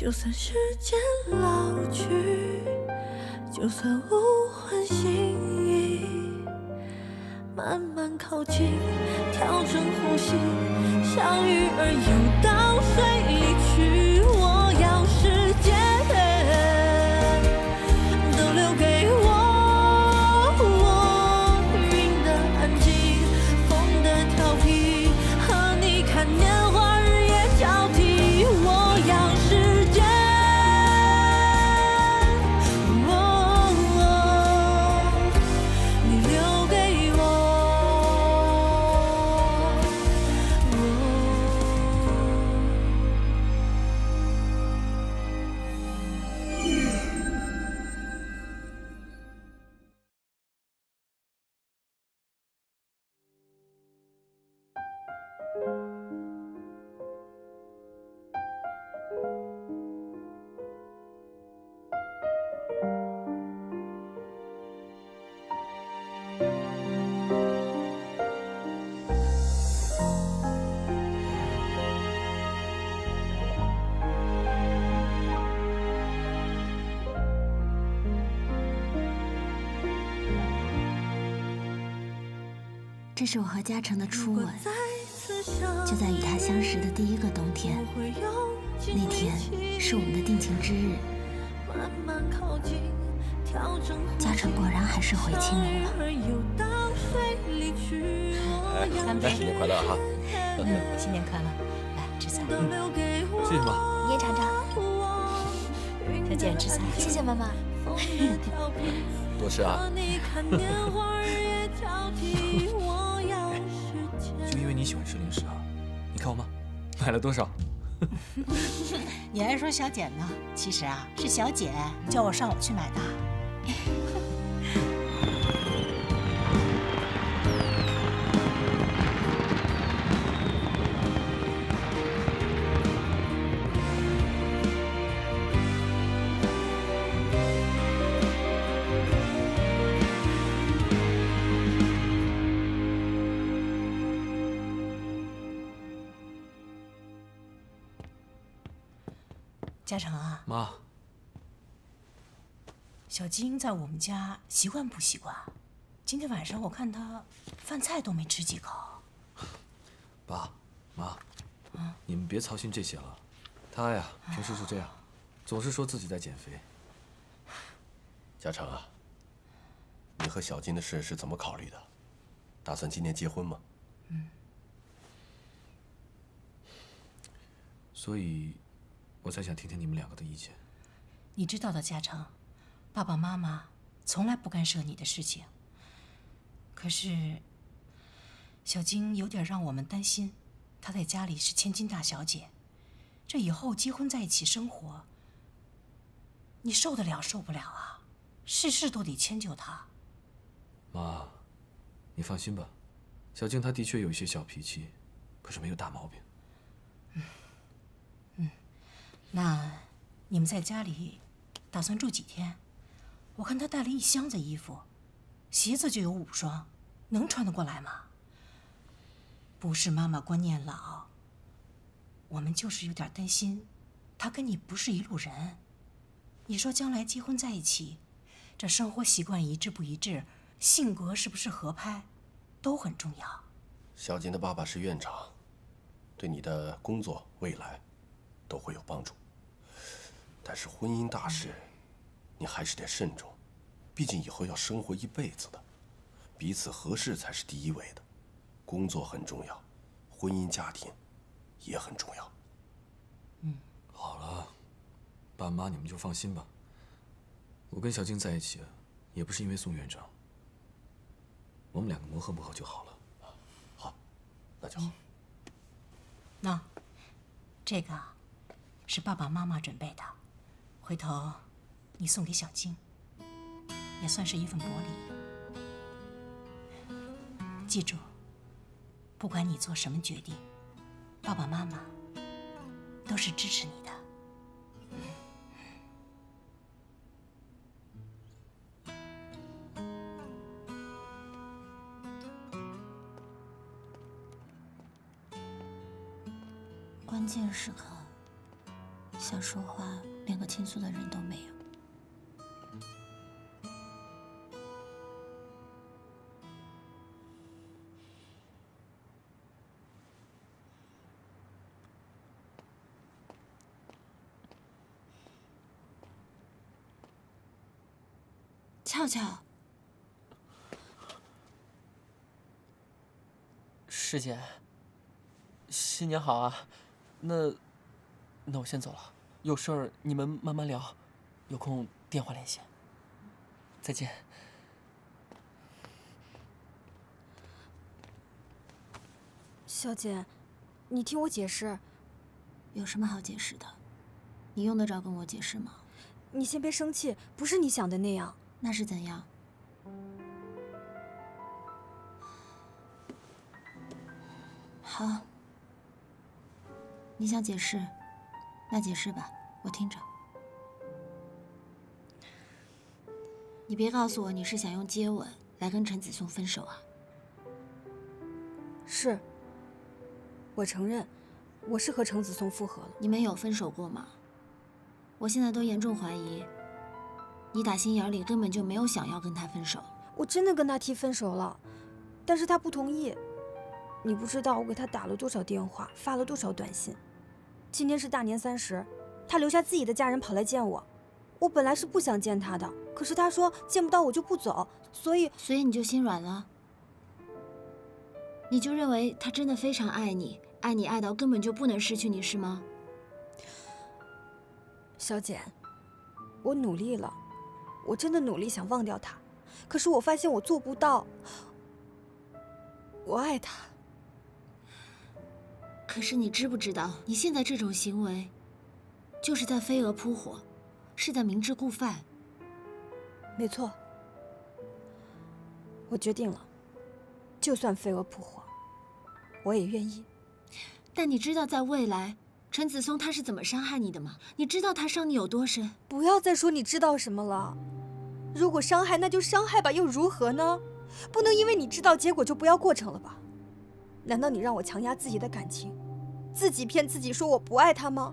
就算时间老去，就算无魂心意，慢慢靠近，调整呼吸，像鱼儿游到水里去。我要时间都留给我，云的安静，风的调皮，和你看年华日夜交替。我要时间，你留给我。这是我和嘉诚的初吻，就在与他相识的第一个冬天。那天是我们的定情之日。嘉诚果然还是回青楼了。干杯！新年快乐哈！新年快乐！来吃菜。谢谢妈。你也尝尝。小姐吃菜。谢谢妈妈。多吃啊。就因为你喜欢吃零食啊？你看我妈买了多少？你还说小姐呢？其实啊，是小姐叫我上午去买的。嘉诚啊，妈，小金在我们家习惯不习惯？今天晚上我看他饭菜都没吃几口。爸妈，你们别操心这些了。他呀，平时就这样，总是说自己在减肥。嘉诚啊，你和小金的事是怎么考虑的？打算今年结婚吗？所以，我才想听听你们两个的意见。你知道的，嘉诚，爸爸妈妈从来不干涉你的事情。可是，小金有点让我们担心，她在家里是千金大小姐，这以后结婚在一起生活，你受得了受不了啊？事事都得迁就她。妈，你放心吧，小静她的确有一些小脾气，可是没有大毛病。那你们在家里打算住几天？我看他带了一箱子衣服，鞋子就有5双，能穿得过来吗？不是妈妈观念老，我们就是有点担心，他跟你不是一路人。你说将来结婚在一起，这生活习惯一致不一致，性格是不是合拍，都很重要。小金的爸爸是院长，对你的工作未来都会有帮助。但是婚姻大事，你还是得慎重，毕竟以后要生活一辈子的，彼此合适才是第一位的。工作很重要，婚姻家庭也很重要。好了，爸妈你们就放心吧。我跟小静在一起，也不是因为宋院长，我们两个磨合就好了。好，那就好。那，这个是爸爸妈妈准备的，回头你送给小静，也算是一份薄礼。记住，不管你做什么决定，爸爸妈妈都是支持你的。关键时刻，想说话，连个倾诉的人都没有。俏俏，师姐，新年好啊！那我先走了，有事儿你们慢慢聊，有空电话联系。再见。小姐，你听我解释。有什么好解释的？你用得着跟我解释吗？你先别生气，不是你想的那样。那是怎样？好，你想解释，那解释吧，我听着。你别告诉我你是想用接吻来跟陈子松分手啊？是，我承认，我是和程子松复合了。你们有分手过吗？我现在都严重怀疑，你打心眼里根本就没有想要跟他分手。我真的跟他提分手了，但是他不同意。你不知道我给他打了多少电话，发了多少短信。今天是大年30，他留下自己的家人跑来见我。我本来是不想见他的，可是他说见不到我就不走，所以你就心软了？你就认为他真的非常爱你，爱你爱到根本就不能失去你，是吗？小姐，我努力了，我真的努力想忘掉他，可是我发现我做不到。我爱他。可是你知不知道，你现在这种行为，就是在飞蛾扑火，是在明知故犯。没错，我决定了，就算飞蛾扑火，我也愿意。但你知道在未来，陈子松他是怎么伤害你的吗？你知道他伤你有多深？不要再说你知道什么了。如果伤害，那就伤害吧，又如何呢？不能因为你知道结果就不要过程了吧？难道你让我强压自己的感情，自己骗自己说我不爱他吗？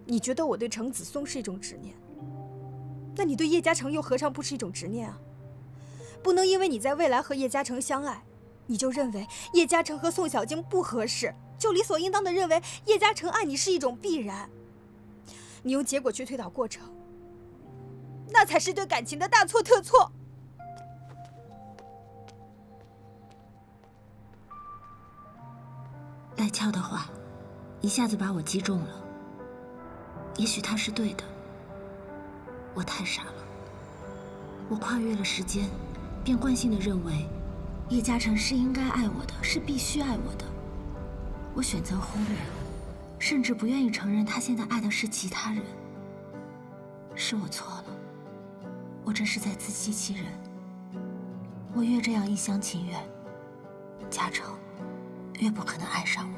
你觉得我对程子松是一种执念，那你对叶嘉诚又何尝不是一种执念啊？不能因为你在未来和叶嘉诚相爱，你就认为叶嘉诚和宋小晶不合适，就理所应当的认为叶嘉诚爱你是一种必然。你用结果去推导过程，那才是对感情的大错特错。赖俏的话，一下子把我击中了。也许他是对的，我太傻了。我跨越了时间，便惯性的认为，叶嘉诚是应该爱我的，是必须爱我的。我选择忽略，甚至不愿意承认他现在爱的是其他人。是我错了，我这是在自欺欺人。我越这样一厢情愿，嘉诚越不可能爱上我。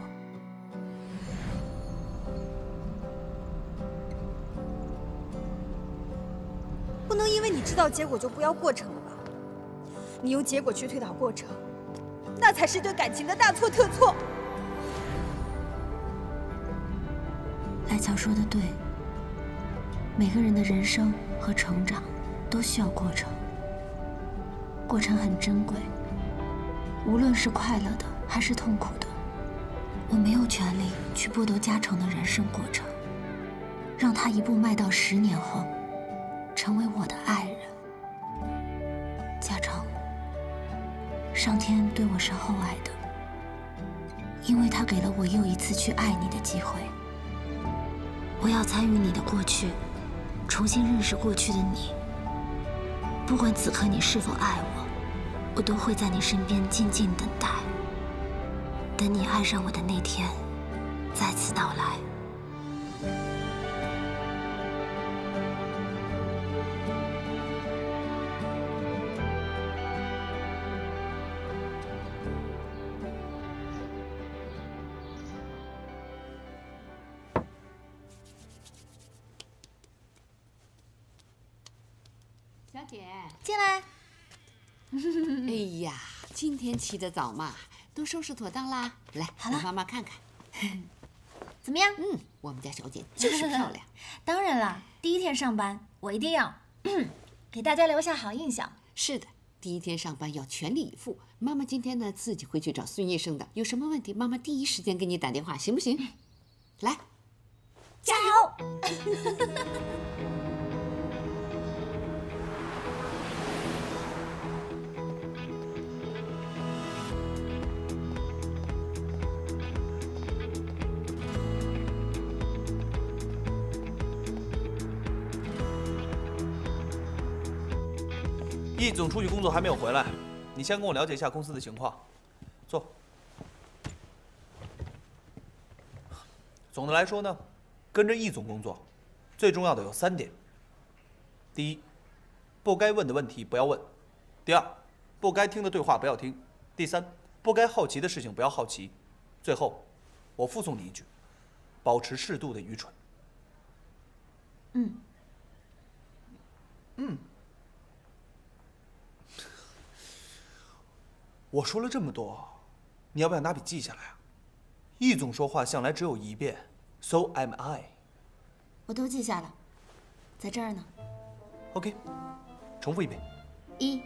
不能因为你知道结果就不要过程了吧？你用结果去推导过程，那才是对感情的大错特错。赖乔说的对，每个人的人生和成长都需要过程，过程很珍贵，无论是快乐的还是痛苦的。我没有权利去剥夺嘉诚的人生过程，让他一步迈到10年后成为我的爱人。嘉诚，上天对我是厚爱的，因为他给了我又一次去爱你的机会。我要参与你的过去，重新认识过去的你。不管此刻你是否爱我，我都会在你身边静静等待，等你爱上我的那天再次到来。小姐，进来。哎呀，今天起得早嘛，都收拾妥当啦。来，好了让妈妈看看。怎么样？我们家小姐就是漂亮。当然了，第一天上班，我一定要给大家留下好印象。是的，第一天上班要全力以赴。妈妈今天呢自己会去找孙医生的，有什么问题，妈妈第一时间给你打电话，行不行？来，加油！易总出去工作还没有回来，你先跟我了解一下公司的情况。坐。总的来说呢，跟着易总工作，最重要的有3点：第一，不该问的问题不要问；第二，不该听的对话不要听；第三，不该好奇的事情不要好奇；最后，我附送你一句：保持适度的愚蠢。我说了这么多，你要不要拿笔记下来啊？易总说话向来只有一遍 ，So am I。我都记下了，在这儿呢。OK， 重复一遍。1，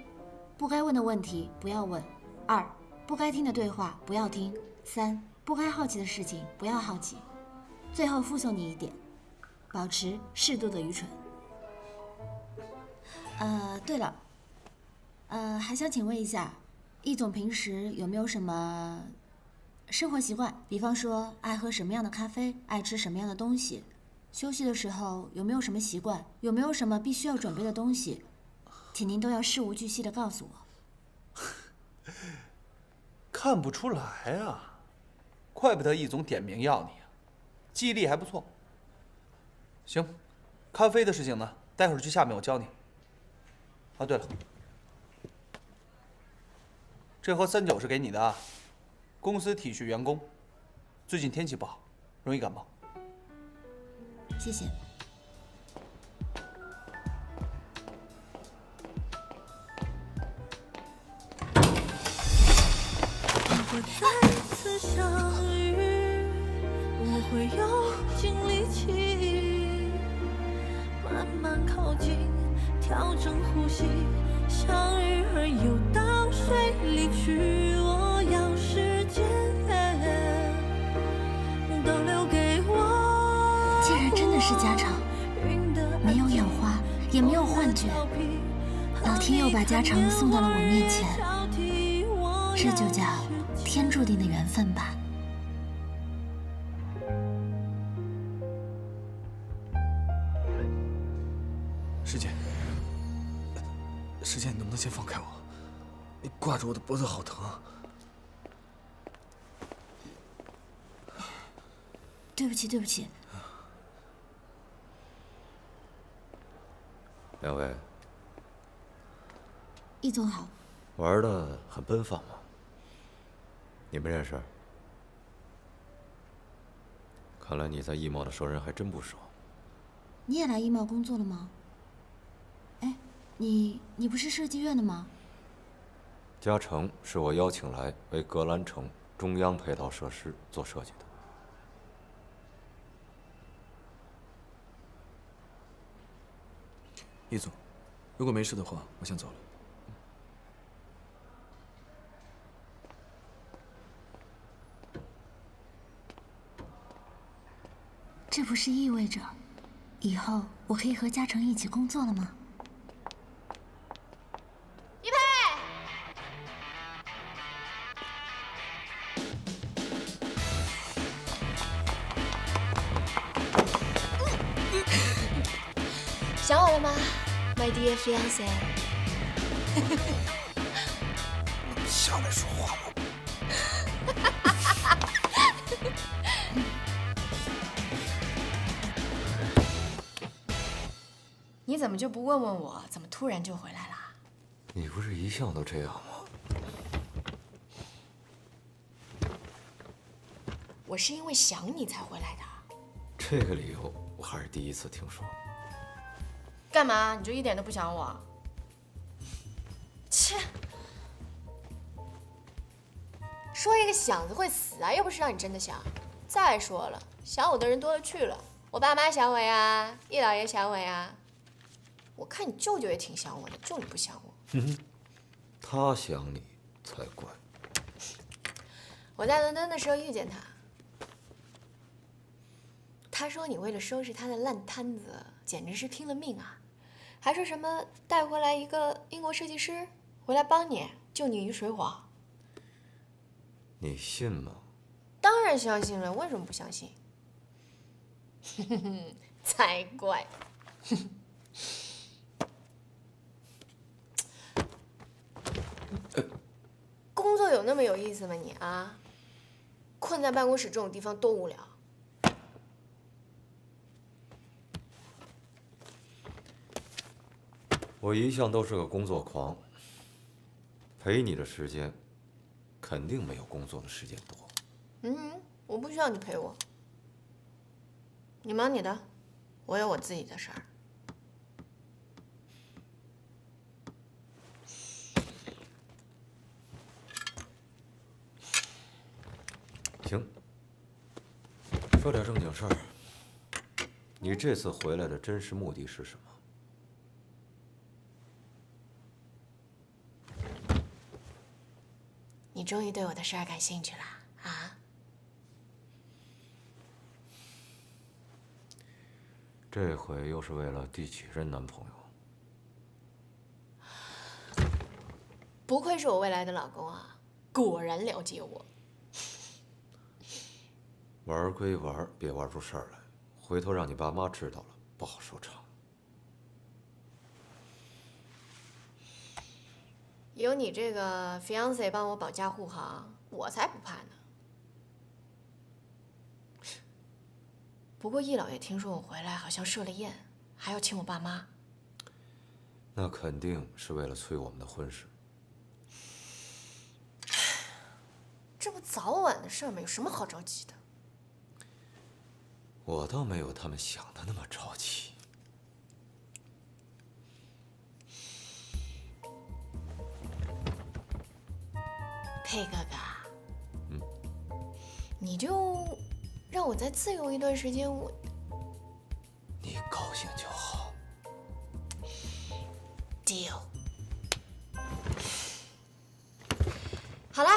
不该问的问题不要问；2，不该听的对话不要听；3，不该好奇的事情不要好奇。最后附送你一点，保持适度的愚蠢。对了，还想请问一下，易总平时有没有什么生活习惯？比方说，爱喝什么样的咖啡，爱吃什么样的东西？休息的时候有没有什么习惯？有没有什么必须要准备的东西？请您都要事无巨细地告诉我。看不出来啊，怪不得易总点名要你啊，记忆力还不错。行，咖啡的事情呢，待会儿去下面我教你。啊，对了，这盒3角是给你的啊，公司体恤员工。最近天气不好，容易感冒。谢谢。我会再次相遇，我会又经历奇遇，慢慢靠近，调整呼吸，相遇而又到水离去。我要时间都留给我。既然真的是家常，没有眼花，也没有幻觉，老天又把家常送到了我面前，这就叫天注定的缘分吧。师姐，师姐，你能不能先放开我？你挂着我的脖子好疼啊！对不起，对不起。两位，易总好。玩的很奔放吗？你们认识？看来你在易贸的熟人还真不少。你也来易贸工作了吗？哎，你不是设计院的吗？嘉诚是我邀请来为格兰城中央配套设施做设计的。易总，如果没事的话，我先走了。这不是意味着，以后我可以和嘉诚一起工作了吗？玉佩，想我了吗 ，My dear fiance？ 下来说话了。你怎么就不问问我，怎么突然就回来了？你不是一向都这样吗？我是因为想你才回来的。这个理由我还是第一次听说。干嘛？你就一点都不想我？切！说一个想字会死啊，又不是让你真的想。再说了，想我的人多了去了，我爸妈想我呀，易老爷想我呀。我看你舅舅也挺想我的，就你不想我。他想你才怪。我在伦敦的时候遇见他，他说你为了收拾他的烂摊子，简直是拼了命啊！还说什么带回来一个英国设计师回来帮你，救你于水火。你信吗？当然相信了，为什么不相信？才怪！工作有那么有意思吗你啊？困在办公室这种地方多无聊。我一向都是个工作狂，陪你的时间肯定没有工作的时间多。我不需要你陪我，你忙你的，我有我自己的事儿。行，说点正经事儿。你这次回来的真实目的是什么？你终于对我的事儿感兴趣了啊？这回又是为了第几任男朋友？不愧是我未来的老公啊，果然了解我。玩归玩，别玩出事儿来，回头让你爸妈知道了，不好收场。有你这个 fiance 帮我保驾护航，我才不怕呢。不过易老爷听说我回来好像设了宴，还要请我爸妈。那肯定是为了催我们的婚事。这不早晚的事儿吗？有什么好着急的？我倒没有他们想的那么着急。佩哥哥，你就让我再自由一段时间，你高兴就好。deal。好啦，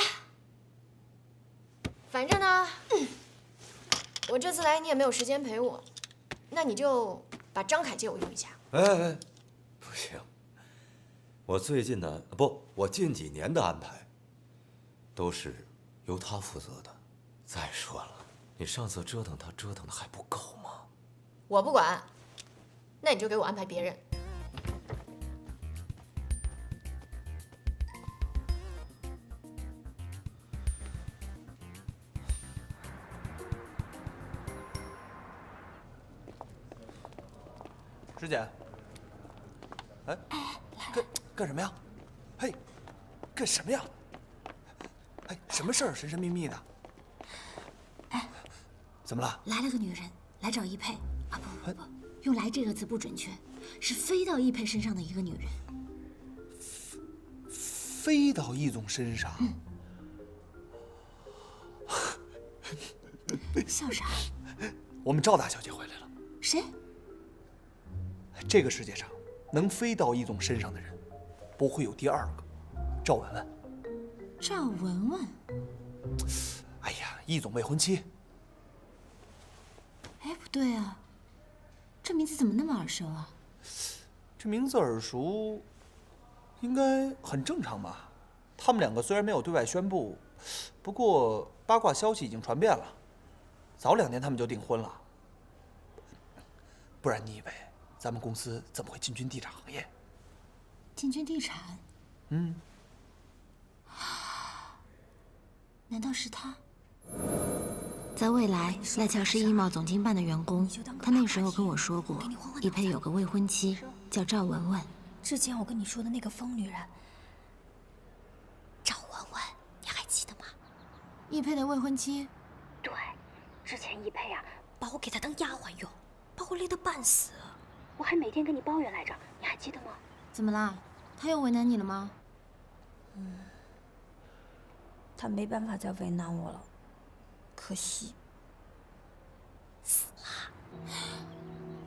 反正呢，我这次来你也没有时间陪我，那你就把张凯借我用一下。哎，不行，我最近的不，我近几年的安排都是由他负责的。再说了，你上次折腾他折腾的还不够吗？我不管，那你就给我安排别人。师姐，哎，干什么呀？嘿，干什么呀？哎，什么事儿？神神秘秘的。哎，怎么了？来了个女人来找易佩啊，不，用“来”这个词不准确，是飞到易佩身上的一个女人。飞到易总身上？笑啥？我们赵大小姐回来了。谁？这个世界上能飞到易总身上的人，不会有第二个。赵文文。赵文文。哎呀，易总未婚妻。哎，不对啊，这名字怎么那么耳熟啊？这名字耳熟，应该很正常吧？他们两个虽然没有对外宣布，不过八卦消息已经传遍了。早2年他们就订婚了。不然你以为咱们公司怎么会进军地产行业？进军地产？难道是他？在未来，赖俏是易贸总经办的员工。他那时候跟我说过，易佩有个未婚妻，叫赵文文。之前我跟你说的那个疯女人，赵文文，你还记得吗？易佩的未婚妻。对，之前易佩啊，把我给她当丫鬟用，把我累得半死，我还每天跟你抱怨来着，你还记得吗？怎么啦？他又为难你了吗？他没办法再为难我了，可惜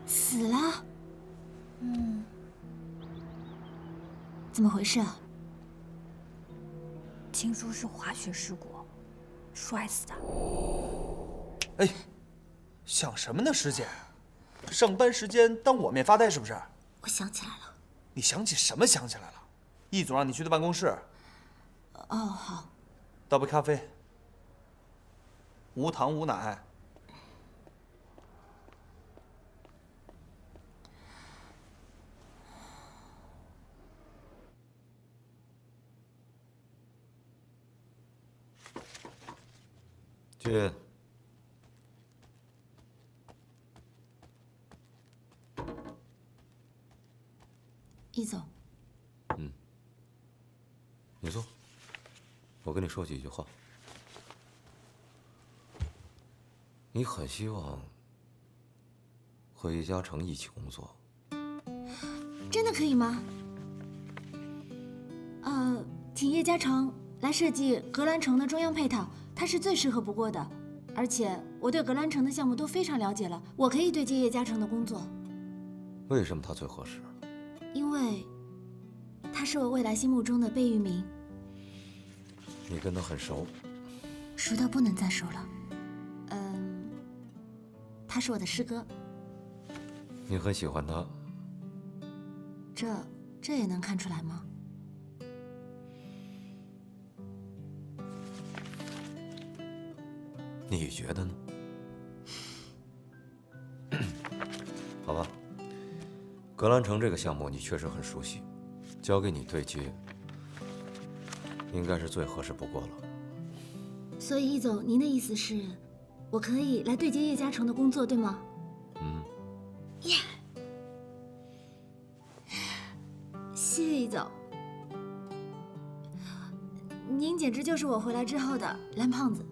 死了？怎么回事啊？听说是滑雪事故，摔死的。哎，想什么呢，师姐？上班时间当我面发呆是不是？我想起来了。你想起什么想起来了？易总让你去的办公室。哦，好。倒杯咖啡，无糖无奶。进。易总。你坐。我跟你说几句话。你很希望和叶嘉诚一起工作？真的可以吗？请叶嘉诚来设计格兰城的中央配套，他是最适合不过的。而且我对格兰城的项目都非常了解了，我可以对接叶嘉诚的工作。为什么他最合适？因为他是我未来心目中的贝聿铭。你跟他很熟？熟到不能再熟了。他是我的师哥。你很喜欢他？这也能看出来吗？你觉得呢？好吧，格兰城这个项目你确实很熟悉，交给你对接，应该是最合适不过了。所以易总，您的意思是，我可以来对接叶嘉诚的工作，对吗？耶！谢谢易总，您简直就是我回来之后的蓝胖子。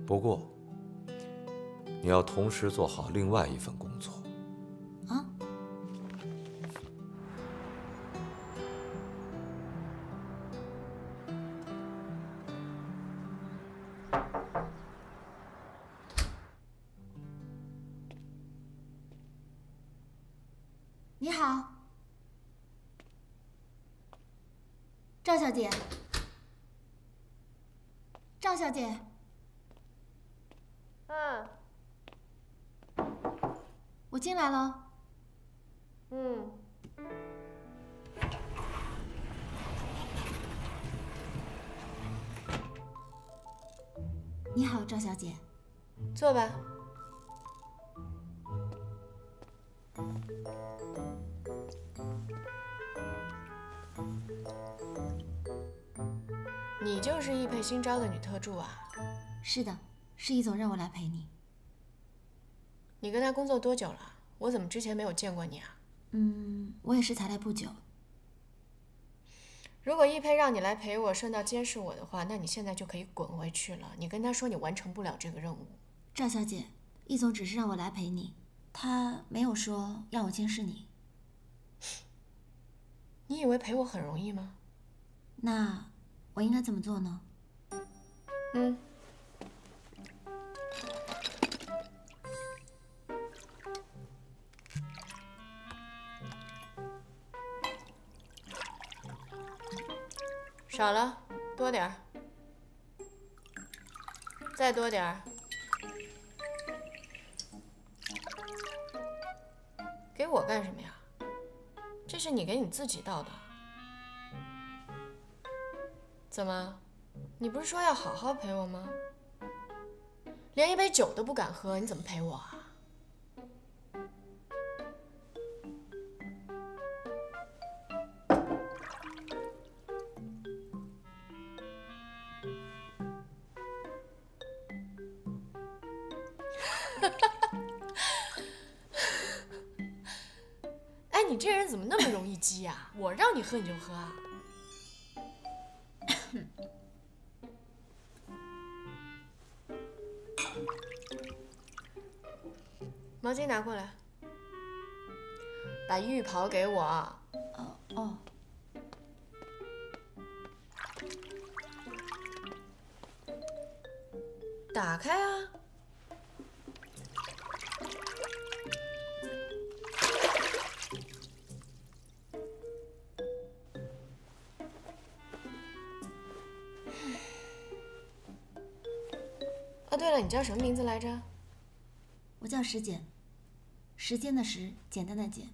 不过，你要同时做好另外一份工作。啊？你好，赵小姐。赵小姐。我进来了。你好，赵小姐。坐吧。你就是易佩新招的女特助啊？是的，是易总让我来陪你。你跟他工作多久了？我怎么之前没有见过你啊？我也是才来不久。如果易佩让你来陪我，顺道监视我的话，那你现在就可以滚回去了。你跟他说你完成不了这个任务。赵小姐，易总只是让我来陪你，他没有说让我监视你。你以为陪我很容易吗？那我应该怎么做呢？少了，多点儿，再多点儿。给我干什么呀？这是你给你自己倒的。怎么，你不是说要好好陪我吗？连一杯酒都不敢喝，你怎么陪我啊？哎，你这人怎么那么容易激呀？我让你喝你就喝啊？毛巾拿过来，把浴袍给我。哦。打开啊。哦，对了，你叫什么名字来着？我叫时简，时间的时，简单的简。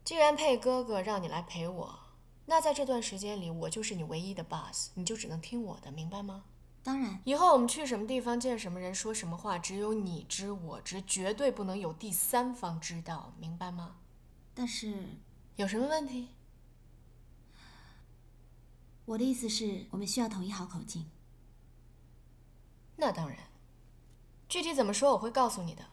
既然佩哥哥让你来陪我，那在这段时间里，我就是你唯一的 boss， 你就只能听我的，明白吗？当然。以后我们去什么地方，见什么人，说什么话，只有你知我知，绝对不能有第三方知道，明白吗？但是有什么问题？我的意思是，我们需要统一好口径。那当然，具体怎么说我会告诉你的。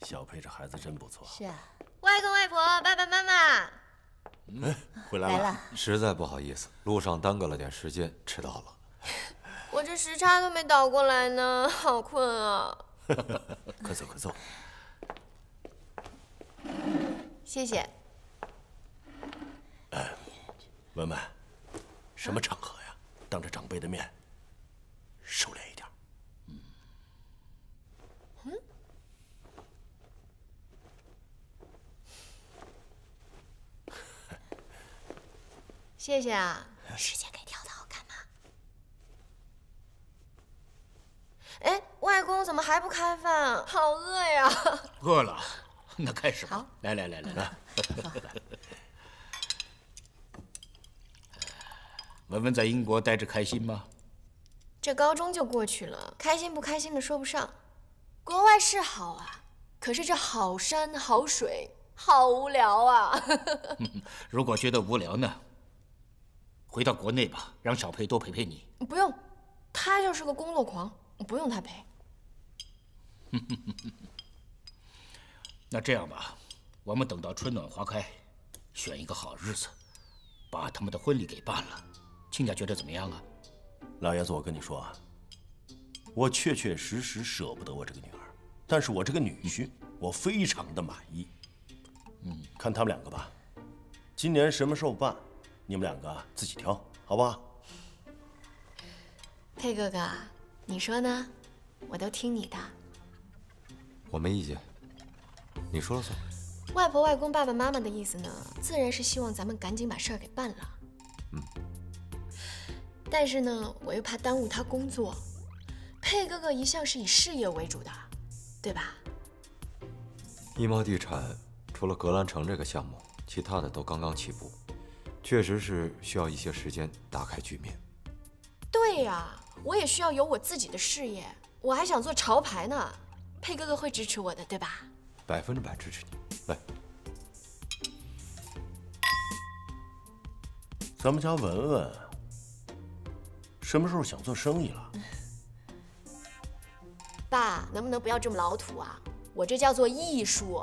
小佩这孩子真不错。是啊。外公外婆、爸爸妈妈，回来了。实在不好意思，路上耽搁了点时间，迟到了。我这时差都没倒过来呢，好困啊。快坐，快坐。谢谢。文文，什么场合呀？当着长辈的面，收敛一点。谢谢啊。时间给挑的好看吗？哎，外公怎么还不开饭？好饿呀！饿了，那开始吧。好，来。文文在英国待着开心吗？这高中就过去了，开心不开心的说不上。国外是好啊，可是这好山好水，好无聊啊。如果觉得无聊呢，回到国内吧，让小佩多陪陪你。不用，他就是个工作狂，不用他陪。那这样吧，我们等到春暖花开，选一个好日子，把他们的婚礼给办了。亲家觉得怎么样啊？老爷子，我跟你说啊，我确确实实舍不得我这个女儿，但是我这个女婿，我非常的满意。看他们两个吧，今年什么时候办，你们两个自己挑，好不好？佩哥哥，你说呢？我都听你的。我没意见，你说了算。外婆、外公、爸爸妈妈的意思呢，自然是希望咱们赶紧把事儿给办了。但是呢，我又怕耽误他工作。佩哥哥一向是以事业为主的，对吧？一毛地产除了格兰城这个项目，其他的都刚刚起步，确实是需要一些时间打开局面。对呀，我也需要有我自己的事业，我还想做潮牌呢。佩哥哥会支持我的，对吧100%支持你。来，咱们家文文什么时候想做生意了？爸，能不能不要这么老土啊？我这叫做艺术。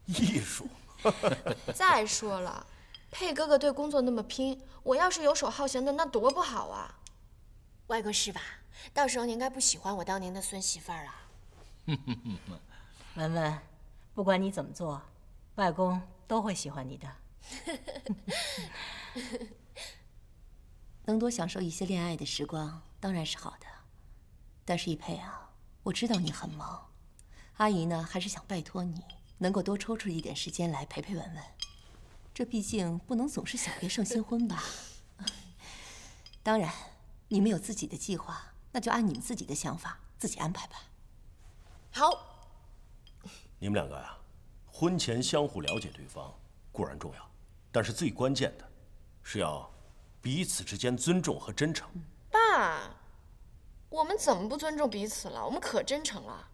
艺术。再说了，佩哥哥对工作那么拼，我要是游手好闲的，那多不好啊。外公是吧？到时候你应该不喜欢我当您的孙媳妇儿了。文文，不管你怎么做，外公都会喜欢你的。能多享受一些恋爱的时光当然是好的，但是一佩啊，我知道你很忙，阿姨呢还是想拜托你能够多抽出一点时间来陪陪文文，这毕竟不能总是小别胜新婚吧。当然，你们有自己的计划，那就按你们自己的想法自己安排吧。好。你们两个呀，婚前相互了解对方固然重要，但是最关键的是要彼此之间尊重和真诚。爸，我们怎么不尊重彼此了？我们可真诚了。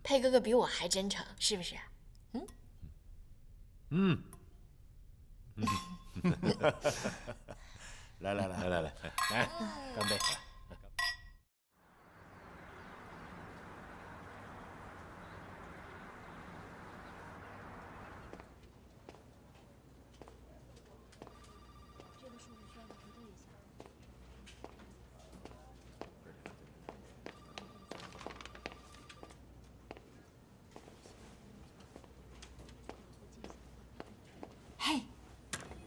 佩哥哥比我还真诚，是不是？来，干杯！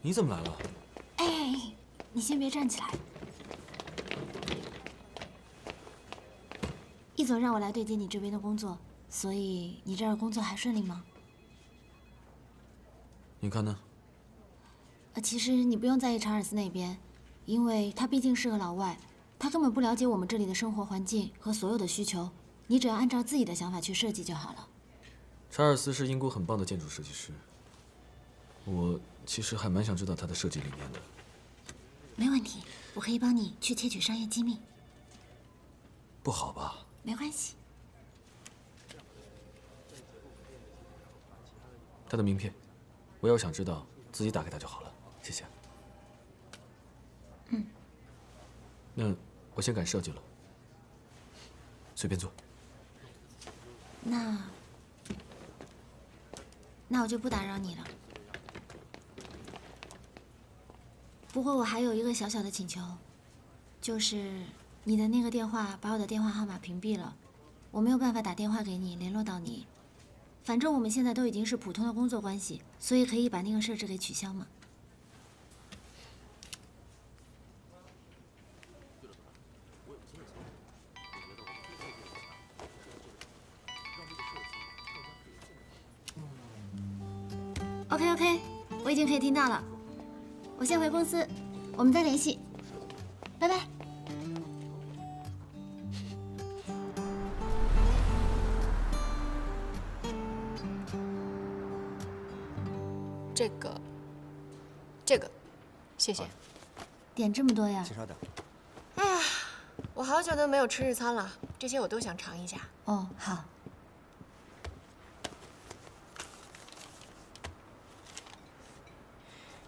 你怎么来了？哎，你先别站起来。易总让我来对接你这边的工作，所以你这儿工作还顺利吗？你看呢？其实你不用在意查尔斯那边，因为他毕竟是个老外，他根本不了解我们这里的生活环境和所有的需求。你只要按照自己的想法去设计就好了。查尔斯是英国很棒的建筑设计师，我其实还蛮想知道他的设计理念的。没问题，我可以帮你去窃取商业机密。不好吧？没关系。他的名片，我要想知道，自己打给他就好了。谢谢。嗯。那我先赶设计了，随便坐。那我就不打扰你了。不过我还有一个小小的请求，就是你的那个电话把我的电话号码屏蔽了，我没有办法打电话给你联络到你。反正我们现在都已经是普通的工作关系，所以可以把那个设置给取消吗？OK， 我已经可以听到了。我先回公司，我们再联系，拜拜。这个，谢谢。点这么多呀？请稍等。哎呀，我好久都没有吃日餐了，这些我都想尝一下。哦，好。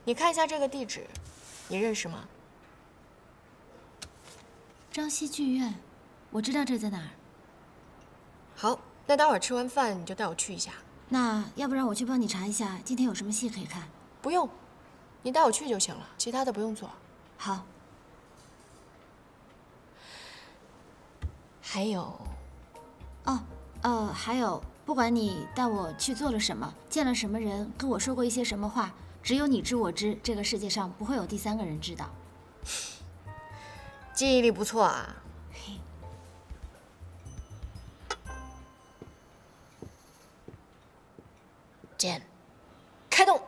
你看一下这个地址，你认识吗？朝夕剧院，我知道这在哪儿。好，那待会儿吃完饭你就带我去一下。那要不然我去帮你查一下，今天有什么戏可以看？不用，你带我去就行了，其他的不用做。好。还有，还有，不管你带我去做了什么，见了什么人，跟我说过一些什么话，只有你知我知，这个世界上不会有第三个人知道。记忆力不错啊。剑，开动！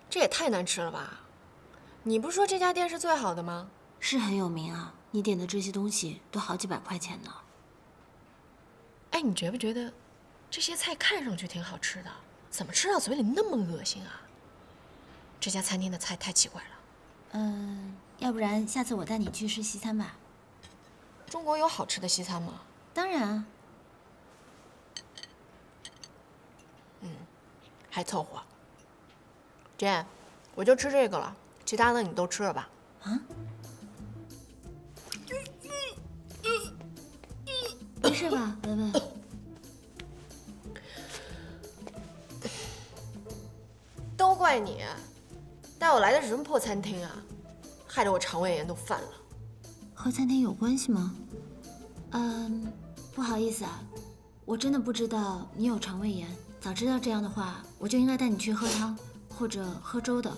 这也太难吃了吧！你不是说这家店是最好的吗？是很有名啊，你点的这些东西都好几百块钱呢。哎，你觉不觉得这些菜看上去挺好吃的，怎么吃到嘴里那么恶心啊？这家餐厅的菜太奇怪了。要不然下次我带你去吃西餐吧。中国有好吃的西餐吗？当然啊。还凑合。Jane，我就吃这个了，其他的你都吃了吧。啊？没事吧，文文？都怪你，带我来的是什么破餐厅啊，害得我肠胃炎都犯了。和餐厅有关系吗？不好意思啊，我真的不知道你有肠胃炎。早知道这样的话，我就应该带你去喝汤或者喝粥的。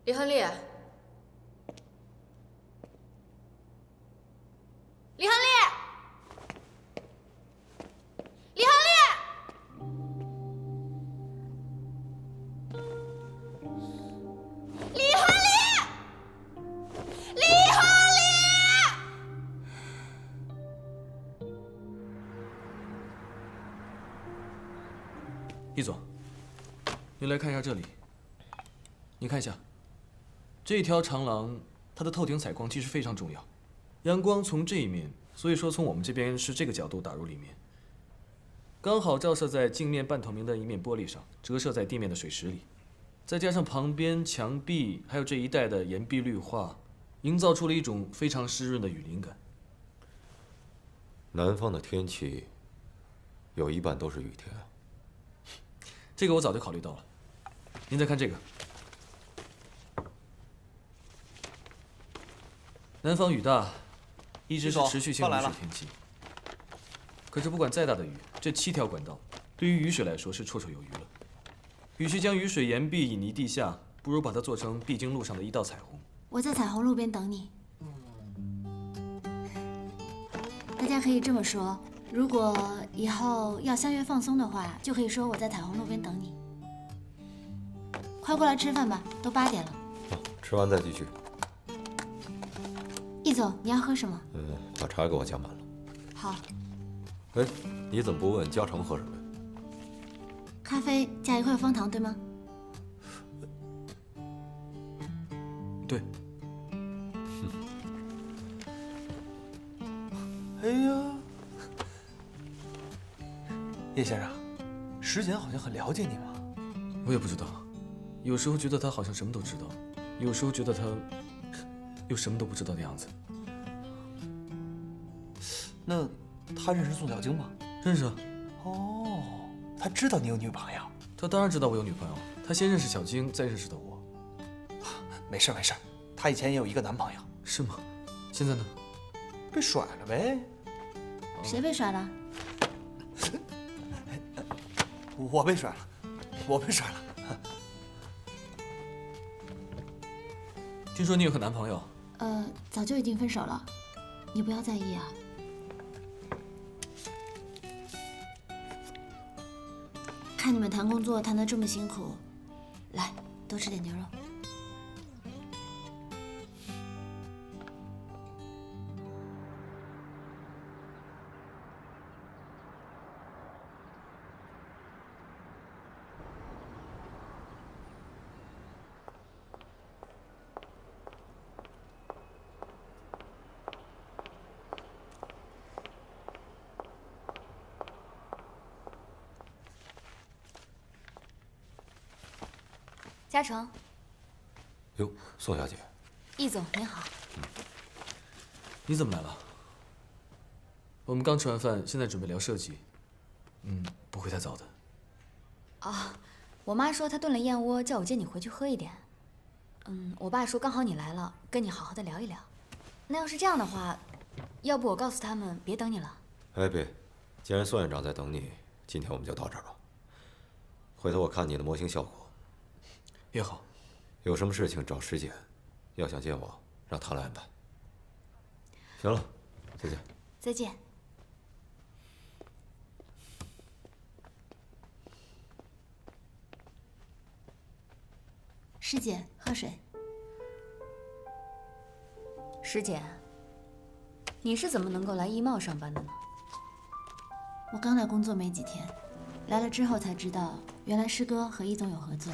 李亨利，李亨利，李亨利，李亨利，李亨利，易总，你来看一下这里。你看一下。这条长廊，它的透顶采光其实非常重要。阳光从这一面，所以说从我们这边是这个角度打入里面。刚好照射在镜面半透明的一面玻璃上，折射在地面的水石里，再加上旁边墙壁还有这一带的岩壁绿化，营造出了一种非常湿润的雨林感。南方的天气有一半都是雨天啊。这个我早就考虑到了。您再看这个，南方雨大，一直是持续性雨水天气。可是不管再大的雨，这7条管道对于雨水来说是绰绰有余了。与其将雨水沿壁引离地下，不如把它做成必经路上的一道彩虹。我在彩虹路边等你。大家可以这么说，如果以后要相约放松的话，就可以说我在彩虹路边等你。快过来吃饭吧，都8点了。吃完再继续。易总，你要喝什么？把茶给我加满了。好。哎，你怎么不问嘉诚喝什么呀？咖啡加1块枫糖，对吗？对。哎呀，叶先生，石简好像很了解你嘛。我也不知道，有时候觉得他好像什么都知道，有时候觉得他又什么都不知道的样子。那他认识宋小晶吗？认识啊。哦，他知道你有女朋友？他当然知道我有女朋友，他先认识小晶，再认识的我。没事没事，他以前也有一个男朋友。是吗？现在呢？被甩了呗。谁被甩了？我被甩了，我被甩了。听说你有个男朋友？早就已经分手了，你不要在意啊。看你们谈工作谈得这么辛苦，来，多吃点牛肉。嘉诚。哟，宋小姐。易总您好。你怎么来了？我们刚吃完饭，现在准备聊设计。不会太早的。我妈说她炖了燕窝，叫我接你回去喝一点。我爸说刚好你来了，跟你好好的聊一聊。那要是这样的话，要不我告诉他们别等你了。哎，别，既然宋院长在等你，今天我们就到这儿吧。回头我看你的模型效果。也好。有什么事情找石简，要想见我，让他来安排。行了，再见。再见。师姐，喝水。师姐，你是怎么能够来易茂上班的呢？我刚来工作没几天，来了之后才知道，原来师哥和易总有合作。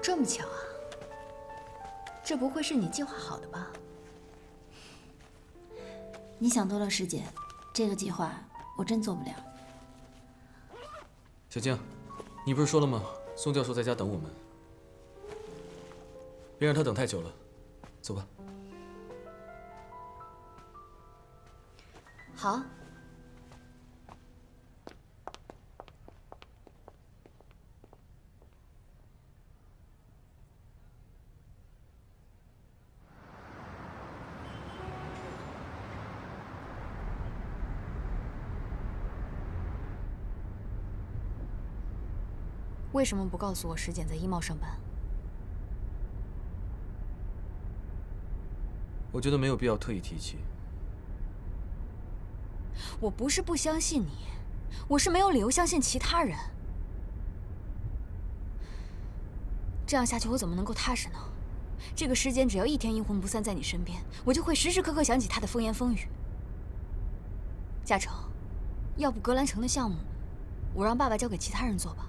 这么巧啊？这不会是你计划好的吧？你想多了，师姐，这个计划我真做不了。小静，你不是说了吗？宋教授在家等我们，别让他等太久了。走吧。好。为什么不告诉我石简在易茂上班？我觉得没有必要特意提起。我不是不相信你，我是没有理由相信其他人。这样下去我怎么能够踏实呢？这个时间只要一天阴魂不散在你身边，我就会时时刻刻想起他的风言风语。嘉诚，要不格兰城的项目，我让爸爸交给其他人做吧。